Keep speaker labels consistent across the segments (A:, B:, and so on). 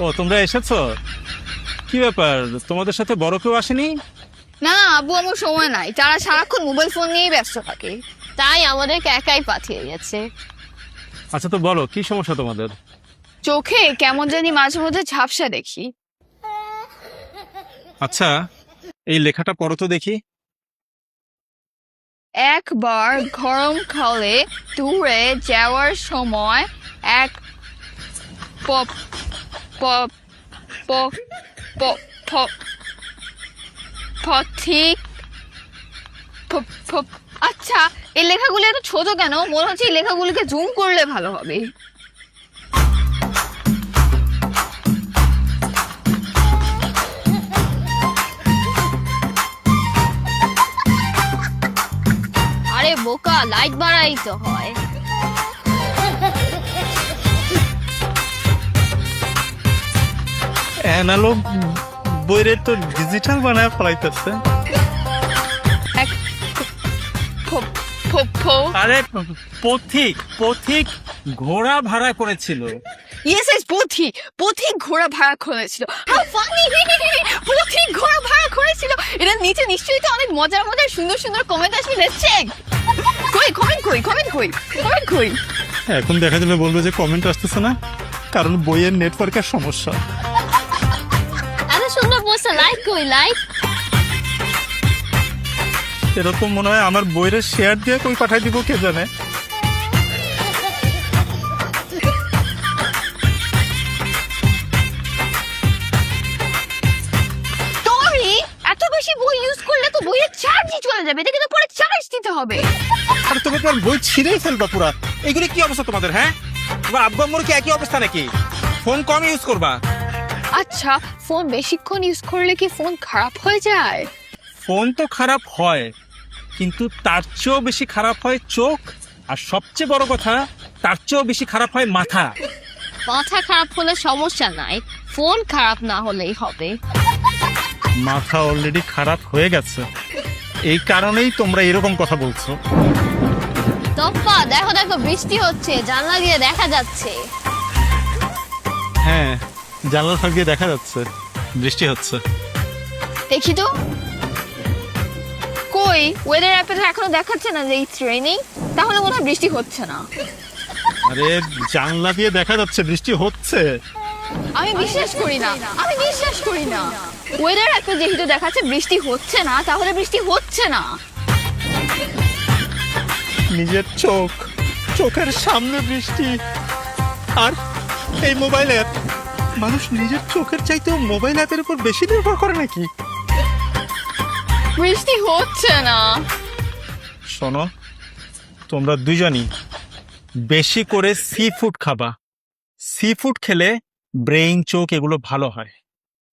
A: ও তোমরা এসেছো? কি ব্যাপার, তোমাদের সাথে বড় কেউ আসেনি?
B: না আব্বু, আমার সময় নাই, তারা সারাক্ষণ মোবাইল ফোন নিয়েই ব্যস্ত থাকে, তাই আমাদেরকে একাই পাঠিয়ে গেছে।
A: আচ্ছা তো বলো, কি সমস্যা তোমাদের?
B: চোখে কেমন জানি মাঝে মধ্যে ঝাপসা দেখি।
A: আচ্ছা, এই লেখাটা পড়ো তো দেখি।
B: একবার গরমকালে ট্যুরে যাওয়ার সময় এক pop pop pop pop pop পথিক আচ্ছা, এই লেখাগুলি এত ছোট কেন? মনে হচ্ছে এই লেখাগুলিকে জুম করলে ভালো হবে। আরে বোকা, লাইট বাড়াই তো হয়।
A: অ্যানালগ বইরে তো ডিজিটাল বানায় ফলাইতেছে।
B: এক ফ- ফ- ফ-
A: আরে পথিক পথিক ঘোড়া ভাড়া করেছিল।
B: ইয়েস ইয়েস, পথিক ঘোড়া ভাড়া করেছিল। How funny! পথিক ঘোড়া ভাড়া করেছিল। এটা নিচে নিশ্চয়ই তো অনেক মজার মজার সুন্দর সুন্দর কমেন্ট আসবে, দেখছেন? কই।
A: এখন দেখা যাবে বলবে যে কমেন্ট আসতেছে না, কারণ বইয়ের নেটওয়ার্কের সমস্যা।
B: এত সুন্দর বলছে, লাইক লাইক।
A: এরকম মনে হয় আমার বইয়ের শেয়ার দিয়ে কই পাঠাই দিব, কে জানে।
B: এত বেশি বই ইউজ করলে তো বইয়ের চার্জই চলে যাবে, এটা কিন্তু পরে চার্জ দিতে হবে।
A: আর তুমি তো বই ছিঁড়েই ফেলবা পুরা। এগুলি কি অবস্থা তোমাদের? হ্যাঁ, তোমার আব্বু আম্মুর কি একই অবস্থা নাকি? ফোন কম ইউজ করবা।
B: আচ্ছা, ফোন বেশিক্ষণ ইউজ করলে কি ফোন খারাপ হয়ে যায়?
A: ফোন তো খারাপ হয়, কিন্তু তার চেয়েও বেশি খারাপ হয় চোখ, আর সবচেয়ে বড় কথা তার চেয়েও বেশি খারাপ হয় মাথা।
B: মাথা খারাপ হলে সমস্যা নাই, ফোন খারাপ না হলেই হবে।
A: মাথা অলরেডি খারাপ হয়ে গেছে, এই কারণেই তোমরা এরকম কথা বলছো।
B: তোপ্পা দেখো দেখো, বৃষ্টি হচ্ছে, জানলা দিয়ে দেখা যাচ্ছে।
A: হ্যাঁ, জানলার ফাঁক দিয়ে দেখা যাচ্ছে বৃষ্টি হচ্ছে।
B: দেখি তো, কই ওয়েদার অ্যাপে তো এখনো দেখাচ্ছে না যে ইটস রেইনিং, তাহলে মনে হয় বৃষ্টি হচ্ছে না।
A: আরে জানলা দিয়ে দেখা যাচ্ছে বৃষ্টি হচ্ছে।
B: আমি বিশ্বাস করি না। ওয়েদার অ্যাপে যেহেতু দেখাচ্ছে বৃষ্টি হচ্ছে না, তাহলে বৃষ্টি হচ্ছে না।
A: নিজের চোখের সামনে বৃষ্টি, আর এই মোবাইল অ্যাপ। মানুষ নিজের চোখের চাইতেও মোবাইল অ্যাপের উপর বেশি নির্ভর করে নাকি?
B: বৃষ্টি হচ্ছে না।
A: শোনো, তোমরা দুজনই বেশি করে সি ফুড খাবা। সি ফুড খেলে ব্রেইন, চোখ এগুলো ভালো হয়।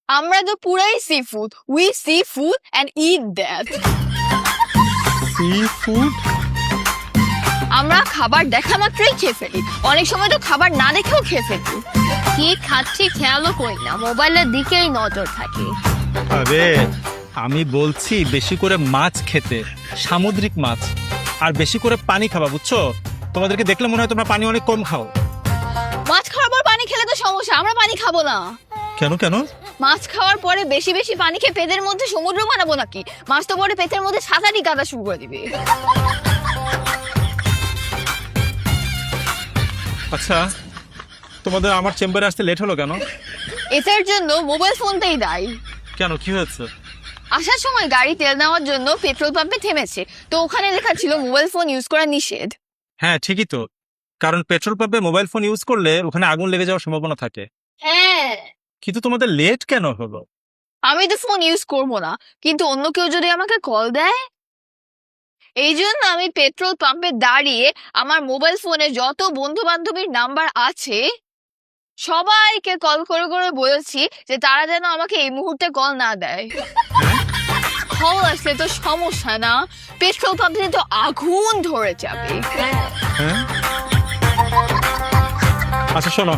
B: আমরা তো পুরাই sea food, we see food and eat that.
A: Sea food?
B: আমরা খাবার দেখা মাত্রই খেয়ে ফেলি, অনেক সময় তো খাবার না দেখেও খেয়ে ফেলি। কি খাচ্ছি খেয়ালও করি না, মোবাইলের দিকেই নজর থাকে।
A: আরে আমি বলছি বেশি করে মাছ খেতে, সামুদ্রিক মাছ, আর বেশি করে পানি খাবা, বুঝছো? তোমাদেরকে দেখলে মনে হয় তোমরা পানি অনেক কম খাও।
B: মাছ খাওয়ার পর পানি খেলে তো সমস্যা, আমরা পানি খাবো না।
A: কেন?
B: মাছ খাওয়ার পরে বেশি বেশি পানি খেয়ে পেটের মধ্যে সমুদ্র বানাবো নাকি? মাছ তো পরে পেটের মধ্যে সাঁতারই কাটা শুরু করে দিবে।
A: আচ্ছা, তোমাদের আমার চেম্বারে আসতে লেট হলো কেন?
B: এটার জন্য মোবাইল ফোনটাই দায়ী।
A: কেন, কি হয়েছে?
B: আসার সময় গাড়ি তেল নেওয়ার জন্য পেট্রোল পাম্পে থেমেছে, তো ওখানে লেখা ছিল মোবাইল ফোন ইউজ করা নিষেধ।
A: হ্যাঁ ঠিকই তো, কারণ পেট্রোল পাম্পে মোবাইল ফোন ইউজ করলে ওখানে আগুন লেগে যাওয়ার সম্ভাবনা থাকে।
B: হ্যাঁ,
A: কিন্তু তোমাদের লেট কেন হলো?
B: আমি তো ফোন ইউজ করবো না, কিন্তু অন্য কেউ যদি আমাকে কল দেয়, এই জন্য আমি পেট্রোল পাম্পে দাঁড়িয়ে আমার মোবাইল ফোনে যত বন্ধু বান্ধবীর নাম্বার আছে সবাইকে কল করে করে বলেছি যে তারা যেন আমাকে এই মুহূর্তে কল না দেয়। কল আসলে তো সমস্যা না, পেট্রোল পাম্পে তো আগুন ধরে যাবে।
A: হ্যাঁ, আচ্ছা শোনো,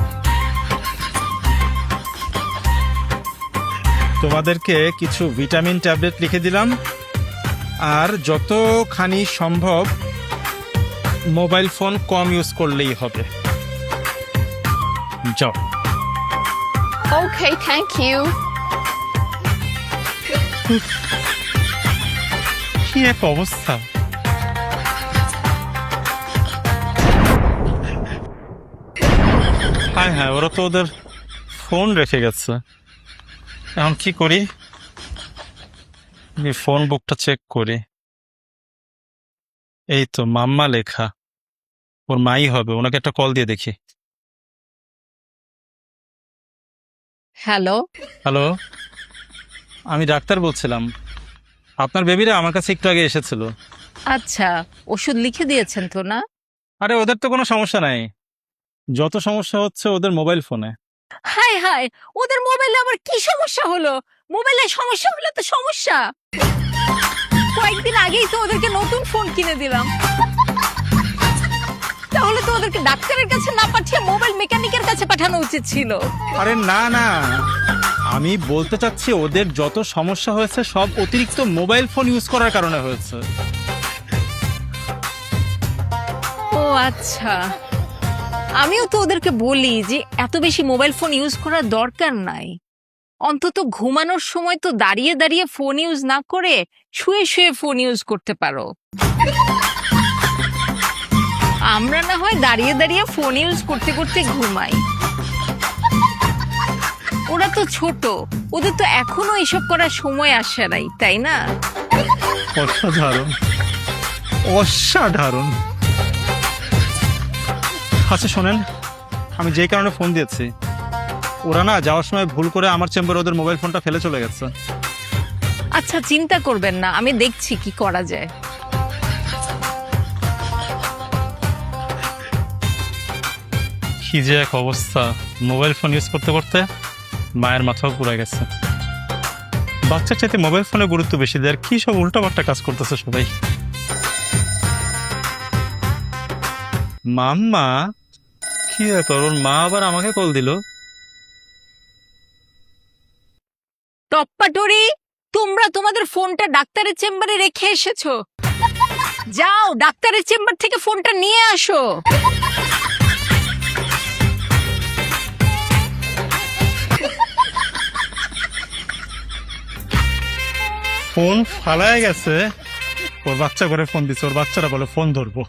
A: তোমাদেরকে কিছু ভিটামিন ট্যাবলেট লিখে দিলাম, আর যতখানি সম্ভব মোবাইল ফোন কম ইউজ করলেই হবে। যাও।
B: ওকে, থ্যাংক ইউ।
A: কি এক অবস্থা! হ্যাঁ হ্যাঁ, ওরা তো ওদের ফোন রেখে গেছে। এখন কি করি? ফোন বুকটা চেক করি। এই তো মাম্মা লেখা, ওর মাই হবে। ওনাকে একটা কল দিয়ে দেখি।
C: হ্যালো,
A: হ্যালো, আমি ডাক্তার বলছিলাম। আপনার বেবিরা আমার কাছে একটু আগে এসেছিল।
C: আচ্ছা, ওষুধ লিখে দিয়েছেন তো না?
A: আরে ওদের তো কোনো সমস্যা নাই, যত সমস্যা হচ্ছে ওদের মোবাইল ফোনে।
C: হায় হায়, ওদের মোবাইলে আবার কি সমস্যা হলো? মোবাইলে সমস্যা হলে তো সমস্যা। কয়েকদিন আগেই তো ওদেরকে নতুন ফোন কিনে দিলাম। তাহলে তো ওদেরকে ডাক্তারের কাছে না পাঠিয়ে মোবাইল মেকানিকের কাছে পাঠানো উচিত ছিল।
A: আরে না না, আমি বলতে চাচ্ছি ওদের যত সমস্যা হয়েছে সব অতিরিক্ত মোবাইল ফোন ইউজ করার কারণে হয়েছে।
C: ও আচ্ছা, আমিও তো ওদেরকে বলি যে এত বেশি মোবাইল ফোন ইউজ করার দরকার নাই। অন্তত ঘুমানোর সময় তো দাঁড়িয়ে দাঁড়িয়ে ফোন ইউজ না করে শুয়ে শুয়ে ফোন ইউজ করতে পারো। আমরা না হয় দাঁড়িয়ে দাঁড়িয়ে ফোন ইউজ করতে করতে ঘুমাই। ওরা তো ছোট, ওদের তো এখনো এসব করার সময় আসে নাই, তাই না?
A: অসাধারণ, অসাধারণ। আচ্ছা শোনেন, আমি যেই কারণে ফোন দিয়েছি, ওরা না যাওয়ার সময় ভুল করে আমার চেম্বারে ওদের মোবাইল ফোনটা ফেলে চলে গেছে।
C: আচ্ছা চিন্তা করবেন না, আমি দেখছি কি করা যায়।
A: কি যে এক অবস্থা! মোবাইল ফোন ইউজ করতে করতে মায়ের মাথাও পুড়ে গেছে। বাচ্চার চাইতে মোবাইল ফোনে গুরুত্ব বেশি দেয়। আর কি সব উল্টাপাল্টা কাজ করতেছে সবাই। মাম্মা, কি ব্যাপার? ওর মা আবার আমাকে কল দিল।
C: টপ্পাটরি, তোমরা তোমাদের ফোনটা ডাক্তারের চেম্বারে রেখে এসেছো। যাও ডাক্তারের চেম্বার থেকে ফোনটা নিয়ে আসো।
A: ফোন ফালায় গেছে, ওর বাচ্চা করে ফোন দিচ্ছে। ওর বাচ্চারা বলে ফোন ধরবো।